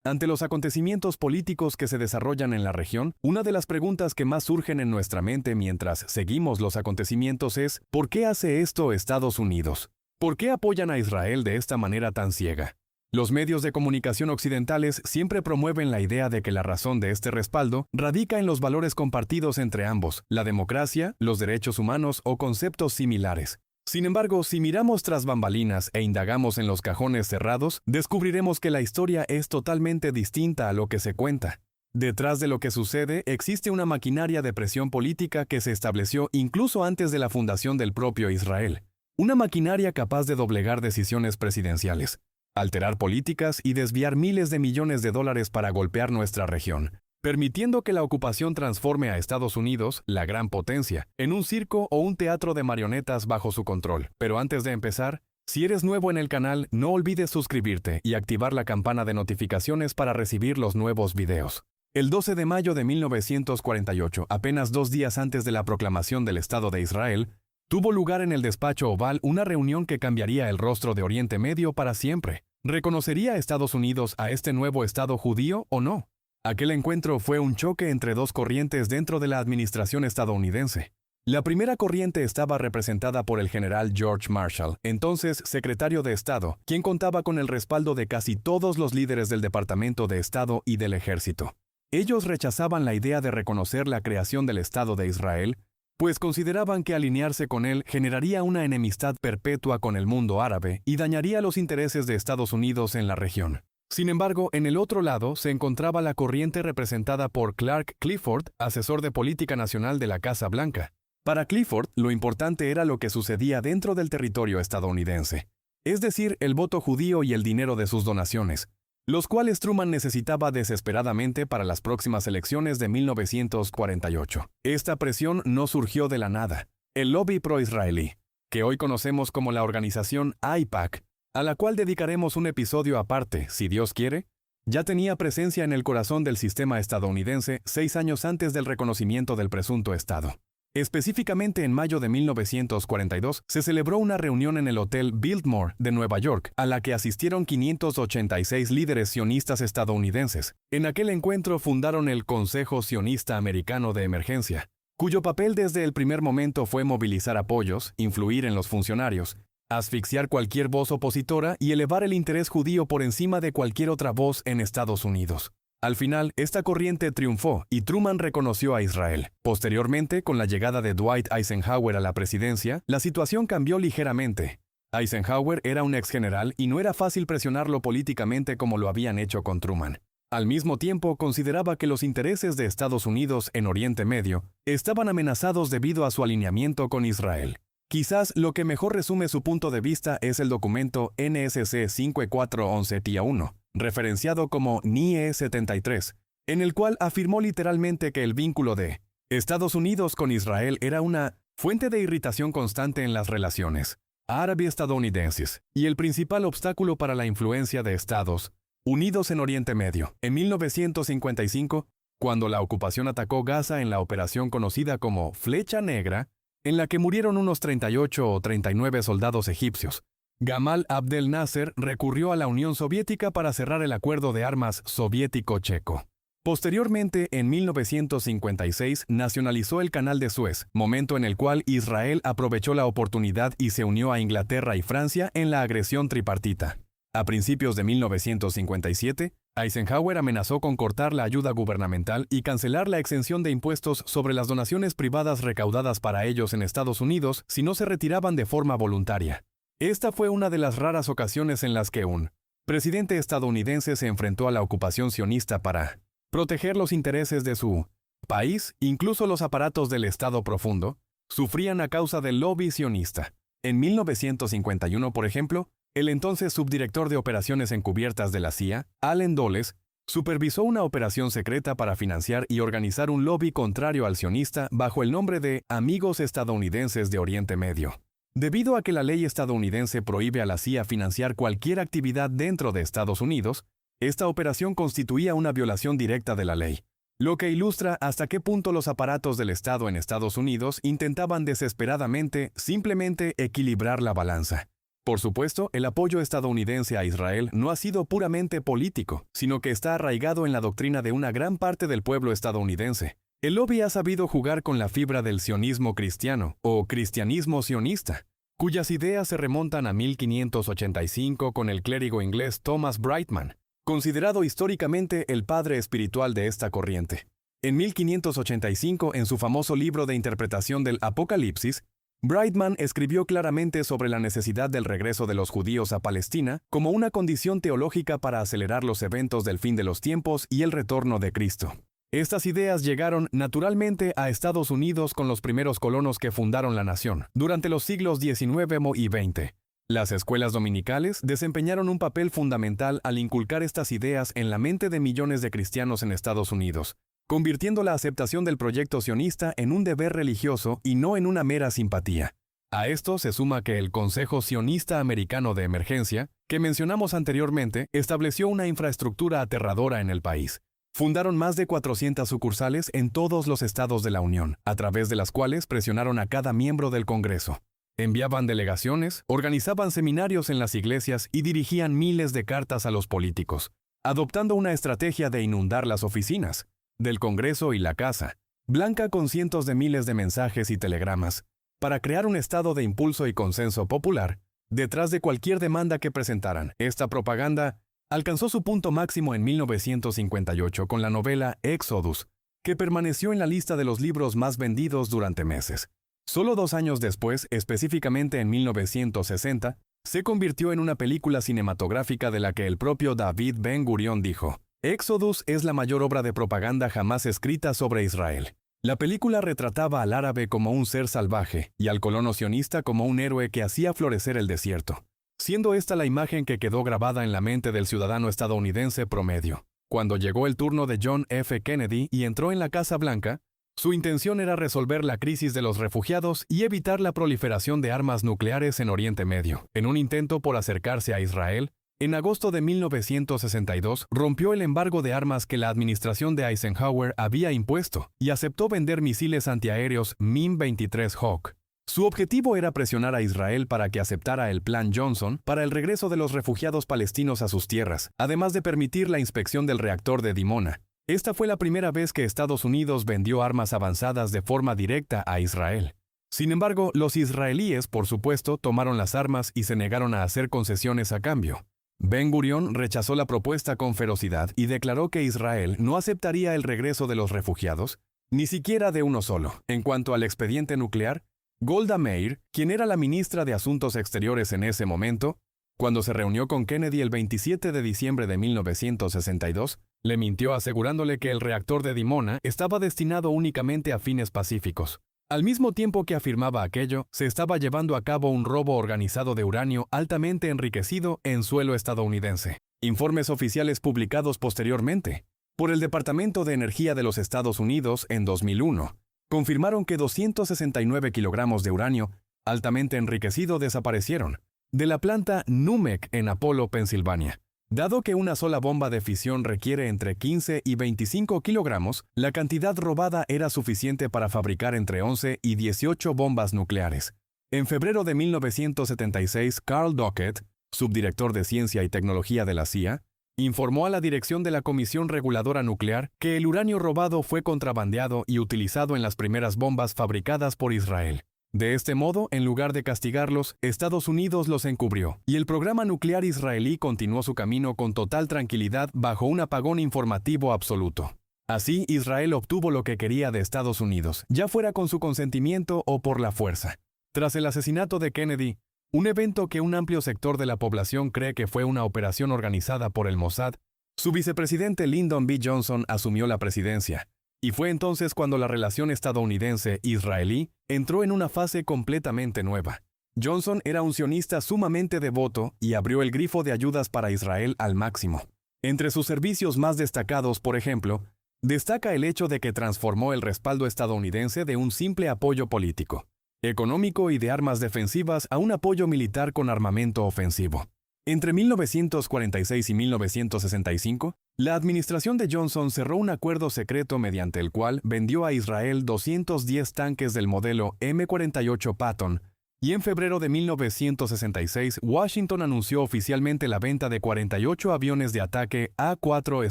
Ante los acontecimientos políticos que se desarrollan en la región, una de las preguntas que más surgen en nuestra mente mientras seguimos los acontecimientos es ¿por qué hace esto Estados Unidos? ¿Por qué apoyan a Israel de esta manera tan ciega? Los medios de comunicación occidentales siempre promueven la idea de que la razón de este respaldo radica en los valores compartidos entre ambos, la democracia, los derechos humanos o conceptos similares. Sin embargo, si miramos tras bambalinas e indagamos en los cajones cerrados, descubriremos que la historia es totalmente distinta a lo que se cuenta. Detrás de lo que sucede existe una maquinaria de presión política que se estableció incluso antes de la fundación del propio Israel. Una maquinaria capaz de doblegar decisiones presidenciales, alterar políticas y desviar miles de millones de dólares para golpear nuestra región, permitiendo que la ocupación transforme a Estados Unidos, la gran potencia, en un circo o un teatro de marionetas bajo su control. Pero antes de empezar, si eres nuevo en el canal, no olvides suscribirte y activar la campana de notificaciones para recibir los nuevos videos. El 12 de mayo de 1948, apenas 2 días antes de la proclamación del Estado de Israel, tuvo lugar en el despacho Oval una reunión que cambiaría el rostro de Oriente Medio para siempre. ¿Reconocería Estados Unidos a este nuevo Estado judío o no? Aquel encuentro fue un choque entre dos corrientes dentro de la administración estadounidense. La primera corriente estaba representada por el general George Marshall, entonces secretario de Estado, quien contaba con el respaldo de casi todos los líderes del Departamento de Estado y del Ejército. Ellos rechazaban la idea de reconocer la creación del Estado de Israel, pues consideraban que alinearse con él generaría una enemistad perpetua con el mundo árabe y dañaría los intereses de Estados Unidos en la región. Sin embargo, en el otro lado se encontraba la corriente representada por Clark Clifford, asesor de política nacional de la Casa Blanca. Para Clifford, lo importante era lo que sucedía dentro del territorio estadounidense, es decir, el voto judío y el dinero de sus donaciones, los cuales Truman necesitaba desesperadamente para las próximas elecciones de 1948. Esta presión no surgió de la nada. El lobby pro-israelí, que hoy conocemos como la organización AIPAC, a la cual dedicaremos un episodio aparte, si Dios quiere, ya tenía presencia en el corazón del sistema estadounidense 6 años antes del reconocimiento del presunto Estado. Específicamente en mayo de 1942 se celebró una reunión en el Hotel Biltmore de Nueva York, a la que asistieron 586 líderes sionistas estadounidenses. En aquel encuentro fundaron el Consejo Sionista Americano de Emergencia, cuyo papel desde el primer momento fue movilizar apoyos, influir en los funcionarios, asfixiar cualquier voz opositora y elevar el interés judío por encima de cualquier otra voz en Estados Unidos. Al final, esta corriente triunfó y Truman reconoció a Israel. Posteriormente, con la llegada de Dwight Eisenhower a la presidencia, la situación cambió ligeramente. Eisenhower era un exgeneral y no era fácil presionarlo políticamente como lo habían hecho con Truman. Al mismo tiempo, consideraba que los intereses de Estados Unidos en Oriente Medio estaban amenazados debido a su alineamiento con Israel. Quizás lo que mejor resume su punto de vista es el documento NSC 5411-1, referenciado como NIE 73, en el cual afirmó literalmente que el vínculo de Estados Unidos con Israel era una fuente de irritación constante en las relaciones árabe-estadounidenses y el principal obstáculo para la influencia de Estados Unidos en Oriente Medio. En 1955, cuando la ocupación atacó Gaza en la operación conocida como Flecha Negra, en la que murieron unos 38 o 39 soldados egipcios, Gamal Abdel Nasser recurrió a la Unión Soviética para cerrar el acuerdo de armas soviético-checo. Posteriormente, en 1956, nacionalizó el Canal de Suez, momento en el cual Israel aprovechó la oportunidad y se unió a Inglaterra y Francia en la agresión tripartita. A principios de 1957, Eisenhower amenazó con cortar la ayuda gubernamental y cancelar la exención de impuestos sobre las donaciones privadas recaudadas para ellos en Estados Unidos si no se retiraban de forma voluntaria. Esta fue una de las raras ocasiones en las que un presidente estadounidense se enfrentó a la ocupación sionista para proteger los intereses de su país. Incluso los aparatos del Estado Profundo sufrían a causa del lobby sionista. En 1951, por ejemplo, el entonces subdirector de operaciones encubiertas de la CIA, Allen Dulles, supervisó una operación secreta para financiar y organizar un lobby contrario al sionista bajo el nombre de Amigos Estadounidenses de Oriente Medio. Debido a que la ley estadounidense prohíbe a la CIA financiar cualquier actividad dentro de Estados Unidos, esta operación constituía una violación directa de la ley, lo que ilustra hasta qué punto los aparatos del Estado en Estados Unidos intentaban desesperadamente simplemente equilibrar la balanza. Por supuesto, el apoyo estadounidense a Israel no ha sido puramente político, sino que está arraigado en la doctrina de una gran parte del pueblo estadounidense. El lobby ha sabido jugar con la fibra del sionismo cristiano, o cristianismo sionista, cuyas ideas se remontan a 1585 con el clérigo inglés Thomas Brightman, considerado históricamente el padre espiritual de esta corriente. En 1585, en su famoso libro de interpretación del Apocalipsis, Brightman escribió claramente sobre la necesidad del regreso de los judíos a Palestina como una condición teológica para acelerar los eventos del fin de los tiempos y el retorno de Cristo. Estas ideas llegaron naturalmente a Estados Unidos con los primeros colonos que fundaron la nación, durante los siglos XIX y XX. Las escuelas dominicales desempeñaron un papel fundamental al inculcar estas ideas en la mente de millones de cristianos en Estados Unidos, convirtiendo la aceptación del proyecto sionista en un deber religioso y no en una mera simpatía. A esto se suma que el Consejo Sionista Americano de Emergencia, que mencionamos anteriormente, estableció una infraestructura aterradora en el país. Fundaron más de 400 sucursales en todos los estados de la Unión, a través de las cuales presionaron a cada miembro del Congreso. Enviaban delegaciones, organizaban seminarios en las iglesias y dirigían miles de cartas a los políticos, adoptando una estrategia de inundar las oficinas del Congreso y la Casa Blanca con cientos de miles de mensajes y telegramas, para crear un estado de impulso y consenso popular detrás de cualquier demanda que presentaran. Esta propaganda alcanzó su punto máximo en 1958 con la novela Exodus, que permaneció en la lista de los libros más vendidos durante meses. Solo 2 años después, específicamente en 1960, se convirtió en una película cinematográfica de la que el propio David Ben-Gurión dijo: Exodus es la mayor obra de propaganda jamás escrita sobre Israel. La película retrataba al árabe como un ser salvaje y al colono sionista como un héroe que hacía florecer el desierto, siendo esta la imagen que quedó grabada en la mente del ciudadano estadounidense promedio. Cuando llegó el turno de John F. Kennedy y entró en la Casa Blanca, su intención era resolver la crisis de los refugiados y evitar la proliferación de armas nucleares en Oriente Medio. En un intento por acercarse a Israel, en agosto de 1962 rompió el embargo de armas que la administración de Eisenhower había impuesto y aceptó vender misiles antiaéreos MiG-23 Hawk. Su objetivo era presionar a Israel para que aceptara el Plan Johnson para el regreso de los refugiados palestinos a sus tierras, además de permitir la inspección del reactor de Dimona. Esta fue la primera vez que Estados Unidos vendió armas avanzadas de forma directa a Israel. Sin embargo, los israelíes, por supuesto, tomaron las armas y se negaron a hacer concesiones a cambio. Ben-Gurión rechazó la propuesta con ferocidad y declaró que Israel no aceptaría el regreso de los refugiados, ni siquiera de uno solo. En cuanto al expediente nuclear, Golda Meir, quien era la ministra de Asuntos Exteriores en ese momento, cuando se reunió con Kennedy el 27 de diciembre de 1962, le mintió asegurándole que el reactor de Dimona estaba destinado únicamente a fines pacíficos. Al mismo tiempo que afirmaba aquello, se estaba llevando a cabo un robo organizado de uranio altamente enriquecido en suelo estadounidense. Informes oficiales publicados posteriormente por el Departamento de Energía de los Estados Unidos en 2001 confirmaron que 269 kilogramos de uranio altamente enriquecido desaparecieron de la planta NUMEC en Apollo, Pensilvania. Dado que una sola bomba de fisión requiere entre 15 y 25 kilogramos, la cantidad robada era suficiente para fabricar entre 11 y 18 bombas nucleares. En febrero de 1976, Carl Dockett, subdirector de Ciencia y Tecnología de la CIA, informó a la dirección de la Comisión Reguladora Nuclear que el uranio robado fue contrabandeado y utilizado en las primeras bombas fabricadas por Israel. De este modo, en lugar de castigarlos, Estados Unidos los encubrió, y el programa nuclear israelí continuó su camino con total tranquilidad bajo un apagón informativo absoluto. Así, Israel obtuvo lo que quería de Estados Unidos, ya fuera con su consentimiento o por la fuerza. Tras el asesinato de Kennedy, un evento que un amplio sector de la población cree que fue una operación organizada por el Mossad, su vicepresidente Lyndon B. Johnson asumió la presidencia. Y fue entonces cuando la relación estadounidense-israelí entró en una fase completamente nueva. Johnson era un sionista sumamente devoto y abrió el grifo de ayudas para Israel al máximo. Entre sus servicios más destacados, por ejemplo, destaca el hecho de que transformó el respaldo estadounidense de un simple apoyo político, económico y de armas defensivas a un apoyo militar con armamento ofensivo. Entre 1946 y 1965, la administración de Johnson cerró un acuerdo secreto mediante el cual vendió a Israel 210 tanques del modelo M48 Patton Y en febrero de 1966, Washington anunció oficialmente la venta de 48 aviones de ataque A-4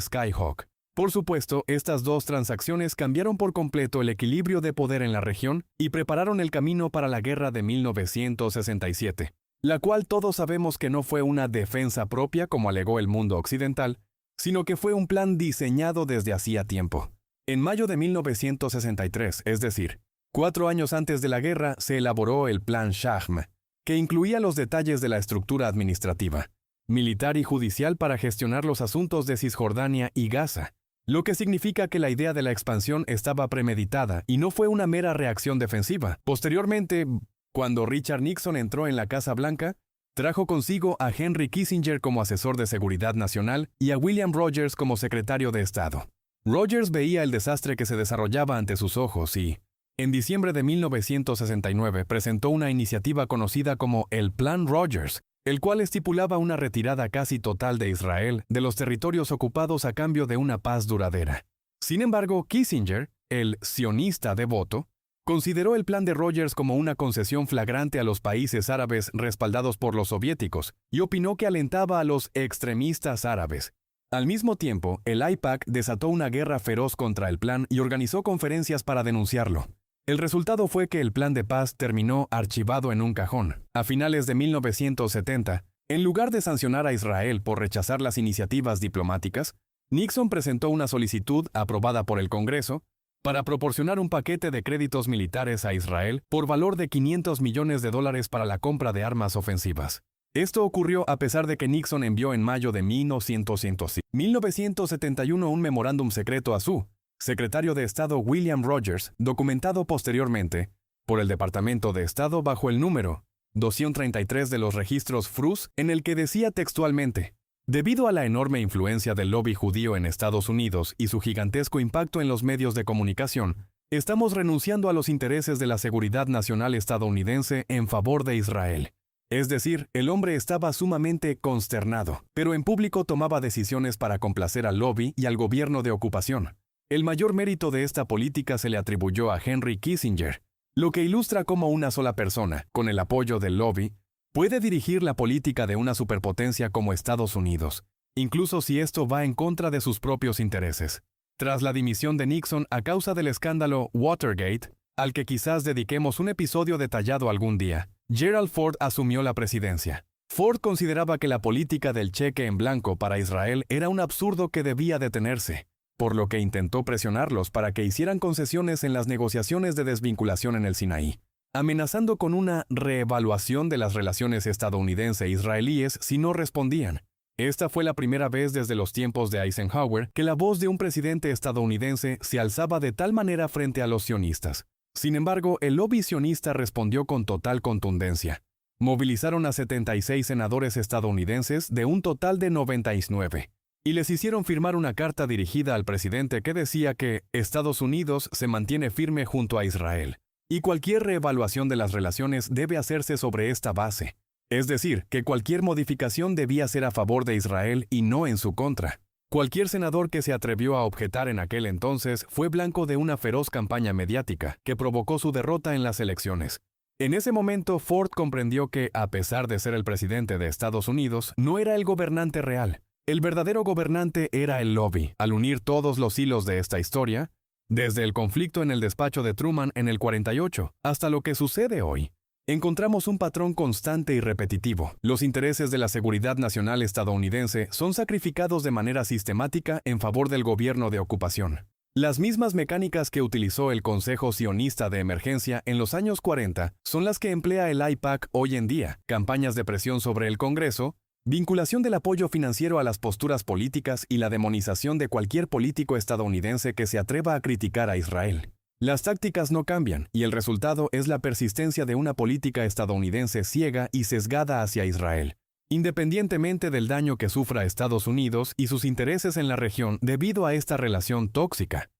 Skyhawk. Por supuesto, estas dos transacciones cambiaron por completo el equilibrio de poder en la región y prepararon el camino para la guerra de 1967, la cual todos sabemos que no fue una defensa propia como alegó el mundo occidental, sino que fue un plan diseñado desde hacía tiempo. En mayo de 1963, es decir, 4 años antes de la guerra, se elaboró el Plan Shahm, que incluía los detalles de la estructura administrativa, militar y judicial para gestionar los asuntos de Cisjordania y Gaza, lo que significa que la idea de la expansión estaba premeditada y no fue una mera reacción defensiva. Posteriormente, cuando Richard Nixon entró en la Casa Blanca, trajo consigo a Henry Kissinger como asesor de seguridad nacional y a William Rogers como secretario de Estado. Rogers veía el desastre que se desarrollaba ante sus ojos y, en diciembre de 1969, presentó una iniciativa conocida como el Plan Rogers, el cual estipulaba una retirada casi total de Israel de los territorios ocupados a cambio de una paz duradera. Sin embargo, Kissinger, el sionista devoto, consideró el plan de Rogers como una concesión flagrante a los países árabes respaldados por los soviéticos y opinó que alentaba a los extremistas árabes. Al mismo tiempo, el AIPAC desató una guerra feroz contra el plan y organizó conferencias para denunciarlo. El resultado fue que el plan de paz terminó archivado en un cajón. A finales de 1970, en lugar de sancionar a Israel por rechazar las iniciativas diplomáticas, Nixon presentó una solicitud aprobada por el Congreso para proporcionar un paquete de créditos militares a Israel por valor de $500 millones para la compra de armas ofensivas. Esto ocurrió a pesar de que Nixon envió en mayo de 1971 un memorándum secreto a su secretario de Estado William Rogers, documentado posteriormente por el Departamento de Estado bajo el número 233 de los registros FRUS, en el que decía textualmente: debido a la enorme influencia del lobby judío en Estados Unidos y su gigantesco impacto en los medios de comunicación, estamos renunciando a los intereses de la seguridad nacional estadounidense en favor de Israel. Es decir, el hombre estaba sumamente consternado, pero en público tomaba decisiones para complacer al lobby y al gobierno de ocupación. El mayor mérito de esta política se le atribuyó a Henry Kissinger, lo que ilustra cómo una sola persona, con el apoyo del lobby, puede dirigir la política de una superpotencia como Estados Unidos, incluso si esto va en contra de sus propios intereses. Tras la dimisión de Nixon a causa del escándalo Watergate, al que quizás dediquemos un episodio detallado algún día, Gerald Ford asumió la presidencia. Ford consideraba que la política del cheque en blanco para Israel era un absurdo que debía detenerse, por lo que intentó presionarlos para que hicieran concesiones en las negociaciones de desvinculación en el Sinaí, amenazando con una reevaluación de las relaciones estadounidense-israelíes si no respondían. Esta fue la primera vez desde los tiempos de Eisenhower que la voz de un presidente estadounidense se alzaba de tal manera frente a los sionistas. Sin embargo, el lobby sionista respondió con total contundencia. Movilizaron a 76 senadores estadounidenses de un total de 99. Y les hicieron firmar una carta dirigida al presidente que decía que Estados Unidos se mantiene firme junto a Israel, y cualquier reevaluación de las relaciones debe hacerse sobre esta base. Es decir, que cualquier modificación debía ser a favor de Israel y no en su contra. Cualquier senador que se atrevió a objetar en aquel entonces fue blanco de una feroz campaña mediática que provocó su derrota en las elecciones. En ese momento, Ford comprendió que, a pesar de ser el presidente de Estados Unidos, no era el gobernante real. El verdadero gobernante era el lobby. Al unir todos los hilos de esta historia, desde el conflicto en el despacho de Truman en el 48 hasta lo que sucede hoy, encontramos un patrón constante y repetitivo. Los intereses de la seguridad nacional estadounidense son sacrificados de manera sistemática en favor del gobierno de ocupación. Las mismas mecánicas que utilizó el Consejo Sionista de Emergencia en los años 40 son las que emplea el AIPAC hoy en día: campañas de presión sobre el Congreso, vinculación del apoyo financiero a las posturas políticas y la demonización de cualquier político estadounidense que se atreva a criticar a Israel. Las tácticas no cambian, y el resultado es la persistencia de una política estadounidense ciega y sesgada hacia Israel, independientemente del daño que sufra Estados Unidos y sus intereses en la región debido a esta relación tóxica.